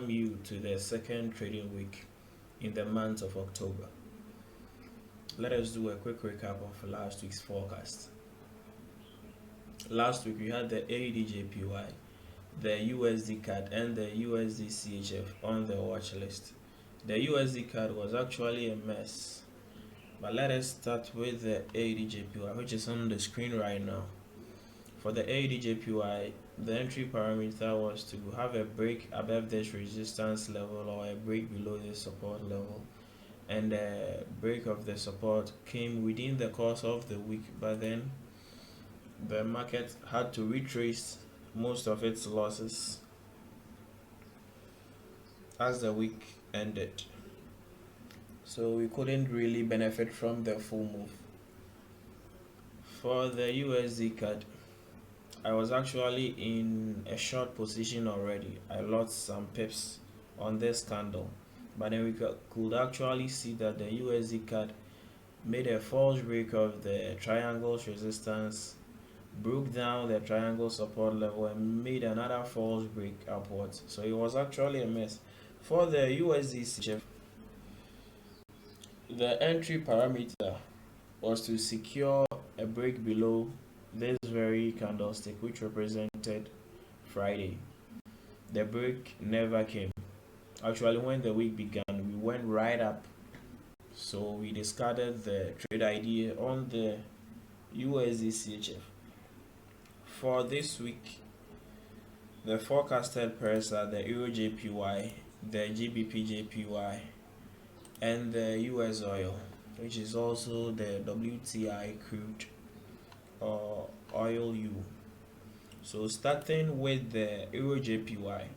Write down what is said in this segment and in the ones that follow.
welcome you to the second trading week in the month of October. Let us do a quick recap of last week's forecast. Last week we had the EURJPY, the USD CAD and the USD CHF on the watch list. The USD CAD was actually a mess, but let us start with the EURJPY, which is on the screen right now. For the EURJPY, the entry parameter was to have a break above this resistance level or a break below this support level, and the break of the support came within the course of the week, but then the market had to retrace most of its losses as the week ended, so we couldn't really benefit from the full move. For the USD CAD, I was actually in a short position already. I lost some pips on this candle, but then we could actually see that the USD CAD made a false break of the triangle's resistance, broke down the triangle support level, and made another false break upwards. So it was actually a mess. For the USD CHF, the entry parameter was to secure a break below this very candlestick, which represented Friday. The break never came. Actually, when the week began, we went right up, so we discarded the trade idea on the USD CHF. For this week, the forecasted pairs are the EURJPY, the GBPJPY, and the US oil, which is also the WTI crude or oil U. So starting with the EURJPY,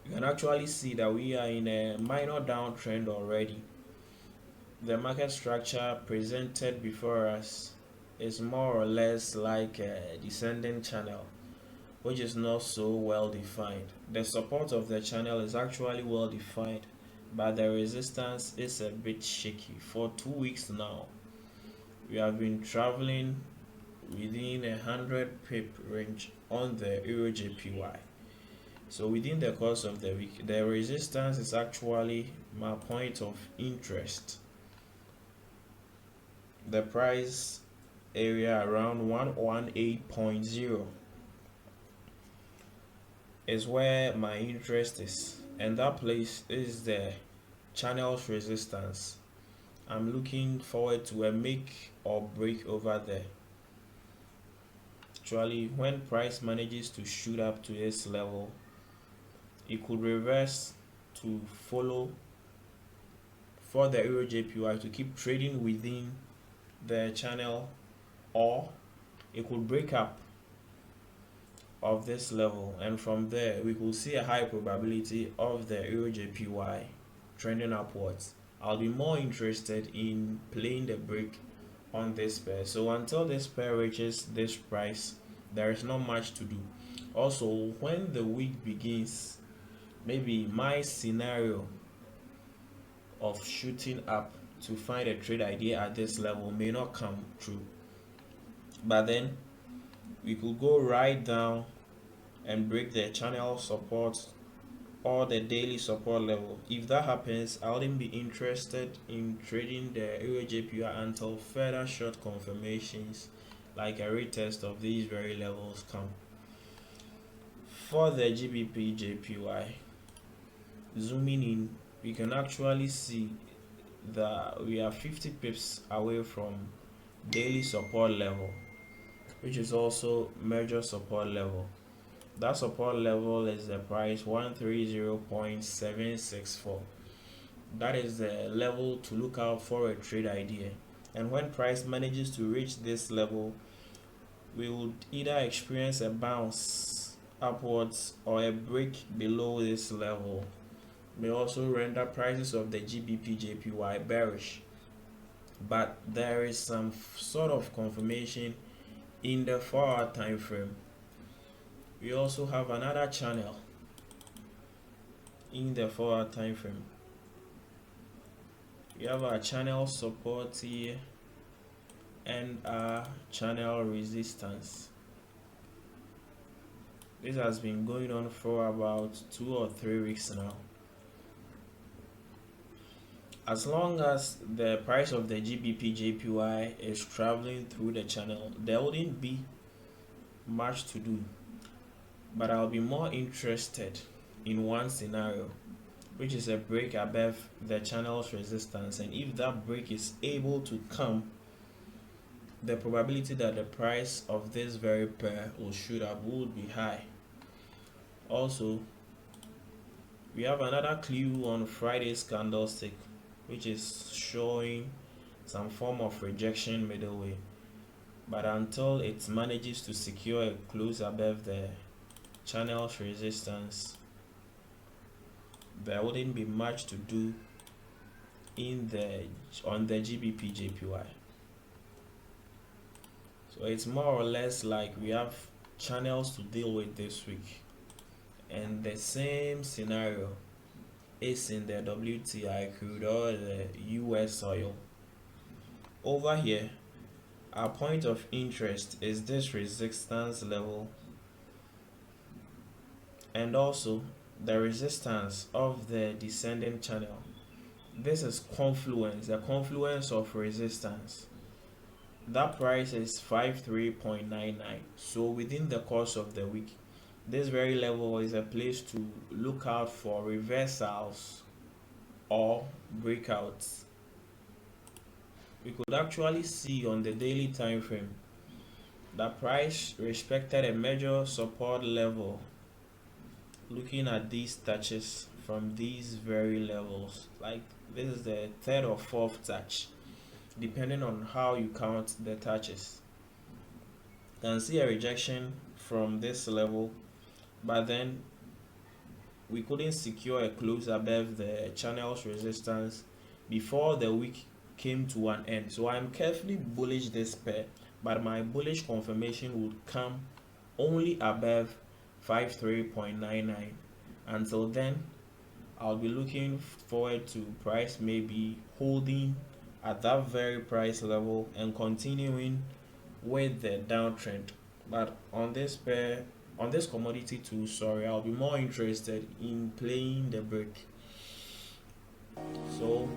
you can actually see that we are in a minor downtrend already. The market structure presented before us is more or less like a descending channel, which is not so well defined. The support of the channel is actually well defined, but the resistance is a bit shaky. For 2 weeks now, we have been traveling within 100 pip range on the EURJPY. So within the course of the week, the resistance is actually my point of interest. The price area around 118.0 is where my interest is, and that place is the channel's resistance. I'm looking forward to a make or break over there. Actually, when price manages to shoot up to this level, it could reverse to follow for the EURJPY to keep trading within the channel, or it could break up of this level, and from there we could see a high probability of the EURJPY trending upwards. I'll be more interested in playing the break on this pair. So until this pair reaches this price, there is not much to do. Also, when the week begins, maybe my scenario of shooting up to find a trade idea at this level may not come true, but then we could go right down and break the channel support or the daily support level. If that happens, I wouldn't be interested in trading the EURJPY until further short confirmations like a retest of these very levels come. For the GBPJPY, zooming in, we can actually see that we are 50 pips away from daily support level, which is also major support level. That support level is the price 130.764. That is the level to look out for a trade idea, and when price manages to reach this level, we would either experience a bounce upwards or a break below this level. May also render prices of the GBPJPY bearish, but there is some sort of confirmation in the 4-hour time frame. We also have another channel in the 4-hour time frame. We have our channel support here and our channel resistance. This has been going on for about 2 or 3 weeks now. As long as the price of the GBPJPY is traveling through the channel, there wouldn't be much to do. But I'll be more interested in one scenario, which is a break above the channel's resistance, and if that break is able to come, the probability that the price of this very pair will shoot up would be high. Also, we have another clue on Friday's candlestick, which is showing some form of rejection middle way, but until it manages to secure a close above the channel's resistance, there wouldn't be much to do on the GBPJPY. So it's more or less like we have channels to deal with this week, and the same scenario is in the WTI crude or the US oil. Over here, our point of interest is this resistance level and also the resistance of the descending channel. This is confluence, the confluence of resistance. That price is 53.99. So within the course of the week, this very level is a place to look out for reversals or breakouts. We could actually see on the daily time frame that price respected a major support level. Looking at these touches from these very levels, like this is the third or fourth touch, depending on how you count the touches. You can see a rejection from this level, but then we couldn't secure a close above the channel's resistance before the week came to an end. So I'm carefully bullish this pair, but my bullish confirmation would come only above 53.99. Until then, I'll be looking forward to price maybe holding at that very price level and continuing with the downtrend. But on this pair, on this commodity too, sorry, I'll be more interested in playing the break. So